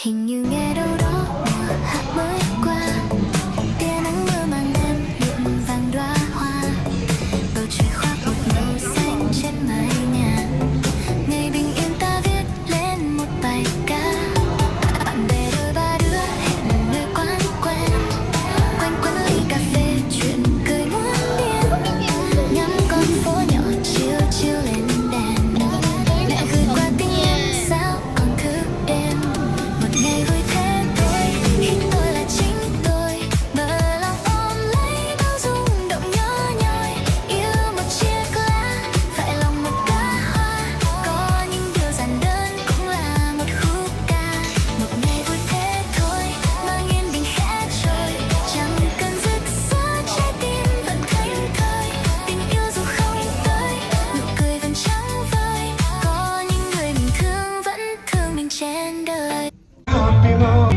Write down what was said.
Hình như nghe đâu đó mùa hạ mới qua, tia nắng mưa mang đêm nhuộm vàng đóa hoa, bầu trời khoác một màu xanh trên mái nhà. Ngày bình yên ta viết lên một bài ca, bạn bè đôi ba đứa hẹn nơi quán quen, quanh quẩn ly cà phê chuyện cười muôn điên, ngắm con phố nhỏ chiều chiều lên đèn. Mẹ gửi qua tin nhắn sao còn thức đêm, một ngày vui thế thôi khi tôi là chính tôi, bờ lòng ôm lấy bao rung động nhỏ nhoi, yêu một chiếc lá phải lòng một cá hoa, có những điều giản đơn cũng là một khúc ca. Một ngày vui thế thôi mang yên bình khẽ trôi, chẳng cần rực rỡ trái tim vẫn thảnh thơi, tình yêu dù không tới nụ cười vẫn trắng vơi, có những người mình thương vẫn thương mình trên đời. Thấy rồi.